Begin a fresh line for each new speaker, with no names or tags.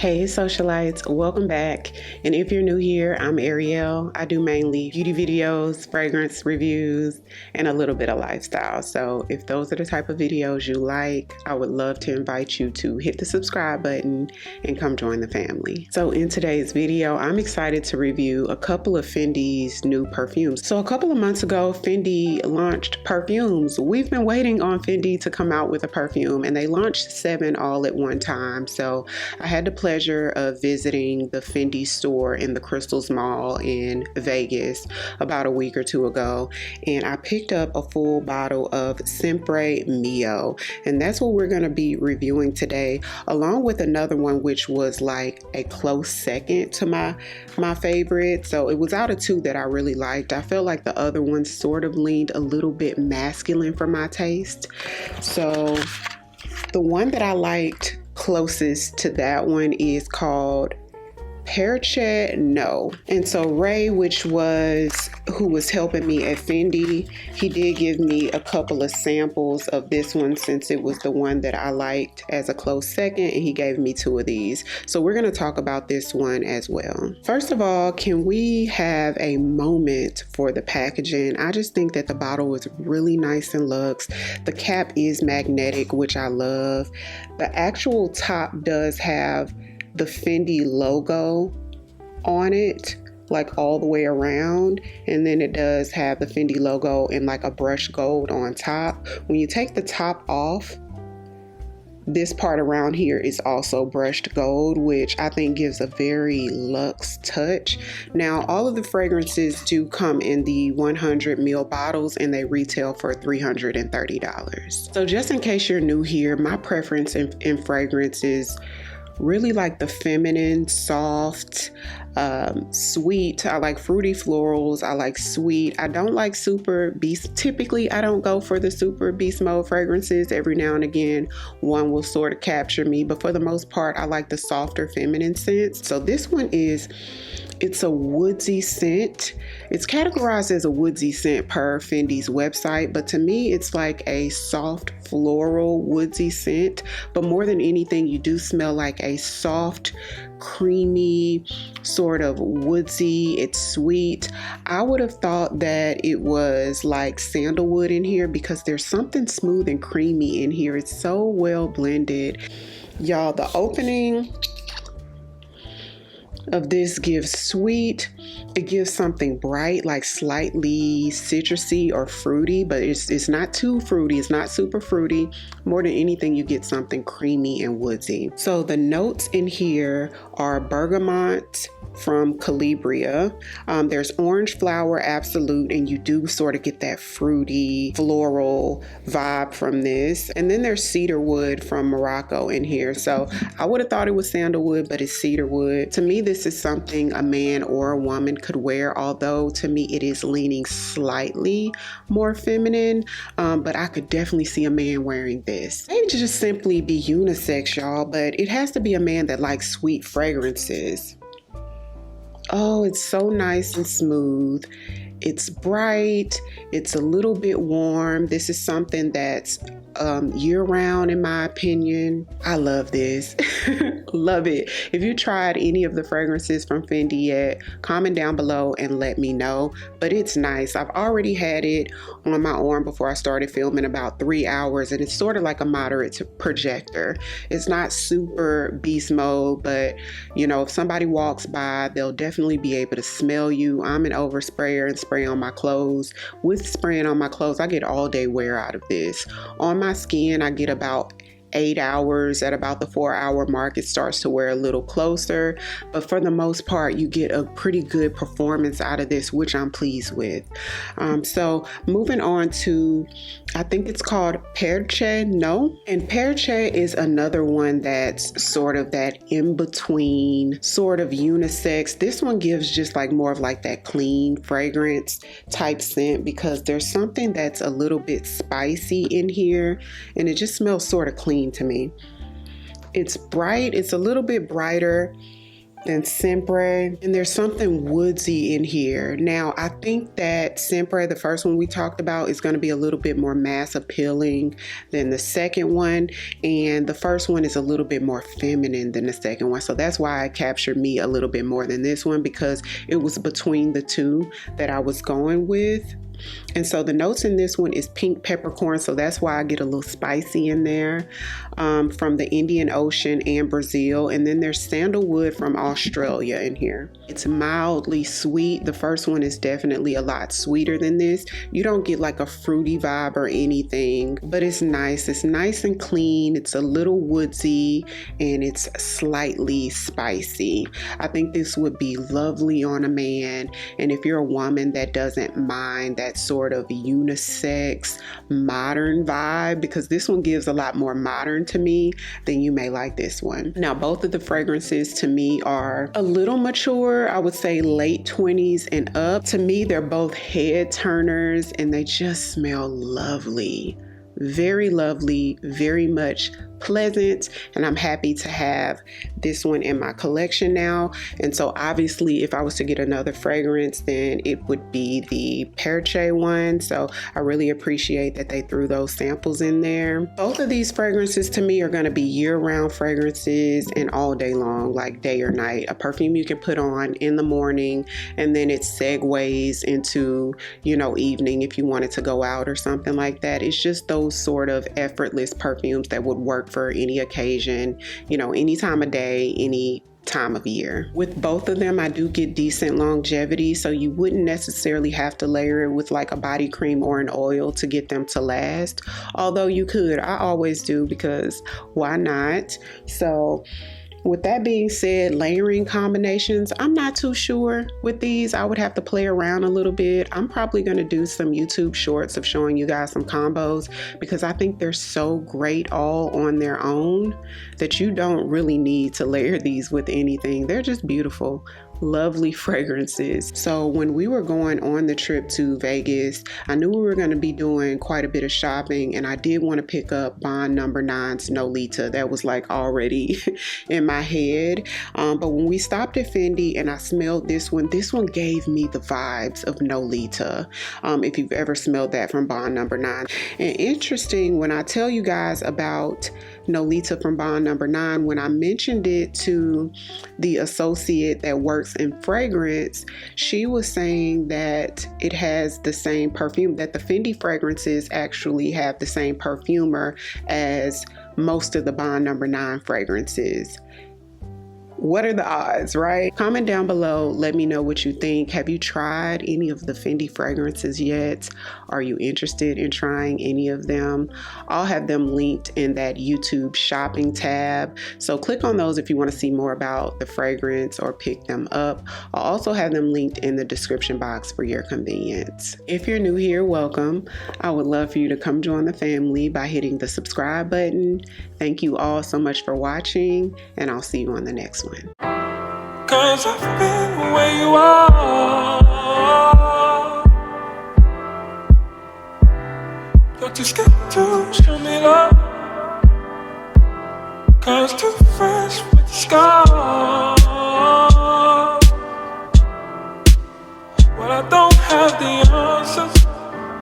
Hey socialites, welcome back. And if you're new here, I'm Ariel. I do mainly beauty videos, fragrance reviews, and a little bit of lifestyle. So if those are the type of videos you like, I would love to invite you to hit the subscribe button and come join the family. So in today's video, I'm excited to review a couple of Fendi's new perfumes. So a couple of months ago, Fendi launched perfumes. We've been waiting on Fendi to come out with a perfume, and they launched 7 all at one time. So I had the pleasure of visiting the Fendi store in the Crystals Mall in Vegas about a week or two ago, and I picked up a full bottle of Sempre Mio, and that's what we're going to be reviewing today, along with another one which was like a close second to my favorite. So it was out of 2 that I really liked. I felt like the other one sort of leaned a little bit masculine for my taste. So the one that I liked closest to that one is called Perche No. And so Ray, who was helping me at Fendi, he did give me a couple of samples of this one since it was the one that I liked as a close second, and he gave me 2 of these. So we're going to talk about this one as well. First of all, can we have a moment for the packaging? I just think that the bottle was really nice and luxe. The cap is magnetic, which I love. The actual top does have the Fendi logo on it, like all the way around, and then it does have the Fendi logo in like a brushed gold on top. When you take the top off, this part around here is also brushed gold, which I think gives a very luxe touch. Now, all of the fragrances do come in the 100 ml bottles, and they retail for $330. So just in case you're new here, my preference in fragrance is really like the feminine, soft, sweet. I like fruity florals. I like sweet. I don't like super beast. Typically, I don't go for the super beast mode fragrances. Every now and again, one will sort of capture me, but for the most part, I like the softer feminine scents. So this one it's a woodsy scent. It's categorized as a woodsy scent per Fendi's website, but to me, it's like a soft floral woodsy scent. But more than anything, you do smell like a soft, creamy, sort of woodsy. It's sweet. I would have thought that it was like sandalwood in here because there's something smooth and creamy in here. It's so well blended. Y'all, the opening of this gives sweet. It gives something bright, like slightly citrusy or fruity, but it's not too fruity. It's not super fruity. More than anything, you get something creamy and woodsy. So the notes in here are bergamot from Calabria. There's orange flower absolute, and you do sort of get that fruity floral vibe from this. And then there's cedarwood from Morocco in here. So I would have thought it was sandalwood, but it's cedarwood. To me, this is something a man or a woman could wear, although to me it is leaning slightly more feminine, but I could definitely see a man wearing this. Maybe just simply be unisex, y'all, but it has to be a man that likes sweet fragrances. Oh, it's so nice and smooth. It's bright. It's a little bit warm. This is something that's year-round, in my opinion. I love this. Love it. If you tried any of the fragrances from Fendi yet, comment down below and let me know. But it's nice. I've already had it on my arm before I started filming about 3 hours, and it's sort of like a moderate projector. It's not super beast mode, but you know, if somebody walks by, they'll definitely be able to smell you. I'm an oversprayer and spray on my clothes. With spraying on my clothes, I get all day wear out of this. On my skin, I get about 8 hours. At about the 4-hour mark, it starts to wear a little closer, but for the most part, you get a pretty good performance out of this, which I'm pleased with. So moving on to, I think it's called Perche No, and Perche is another one that's sort of that in-between, sort of unisex. This one gives just like more of like that clean fragrance type scent because there's something that's a little bit spicy in here, and it just smells sort of clean to me. It's bright. It's a little bit brighter and Sempre, and there's something woodsy in here. Now, I think that Sempre, the first one we talked about, is going to be a little bit more mass appealing than the second one, and the first one is a little bit more feminine than the second one, so that's why it captured me a little bit more than this one, because it was between the two that I was going with. And so the notes in this one is pink peppercorn, so that's why I get a little spicy in there, from the Indian Ocean and Brazil. And then there's sandalwood from Australia in here. It's mildly sweet. The first one is definitely a lot sweeter than this. You don't get like a fruity vibe or anything, but it's nice. It's nice and clean. It's a little woodsy and it's slightly spicy. I think this would be lovely on a man. And if you're a woman that doesn't mind that sort of unisex modern vibe, because this one gives a lot more modern to me, then you may like this one. Now, both of the fragrances to me are a little mature. I would say late 20s and up. To me, they're both head turners and they just smell lovely. Very lovely, very much pleasant, and I'm happy to have this one in my collection now. And so obviously if I was to get another fragrance, then it would be the Perche one. So I really appreciate that they threw those samples in there. Both of these fragrances to me are going to be year-round fragrances and all day long, like day or night. A perfume you can put on in the morning and then it segues into, you know, evening if you wanted to go out or something like that. It's just those sort of effortless perfumes that would work for any occasion, you know, any time of day, any time of year. With both of them, I do get decent longevity, so you wouldn't necessarily have to layer it with like a body cream or an oil to get them to last. Although you could, I always do, because why not? So with that being said, layering combinations, I'm not too sure with these. I would have to play around a little bit. I'm probably going to do some YouTube shorts of showing you guys some combos, because I think they're so great all on their own that you don't really need to layer these with anything. They're just beautiful, lovely fragrances. So when we were going on the trip to Vegas, I knew we were going to be doing quite a bit of shopping, and I did want to pick up Bond No. 9's Nolita. That was like already in my head. But when we stopped at Fendi and I smelled this one gave me the vibes of Nolita. If you've ever smelled that from Bond No. 9. And interesting, when I tell you guys about Nolita from Bond No. 9, when I mentioned it to the associate that works in fragrance, she was saying that it has the same perfume, that the Fendi fragrances actually have the same perfumer as most of the Bond No. 9 fragrances. What are the odds, right? Comment down below. Let me know what you think. Have you tried any of the Fendi fragrances yet? Are you interested in trying any of them? I'll have them linked in that YouTube shopping tab. So click on those if you want to see more about the fragrance or pick them up. I'll also have them linked in the description box for your convenience. If you're new here, welcome. I would love for you to come join the family by hitting the subscribe button. Thank you all so much for watching, and I'll see you on the next one.
'Cause I've been where you are. You're too scared to show me love, 'cause too fresh with the scars. Well, I don't have the answers,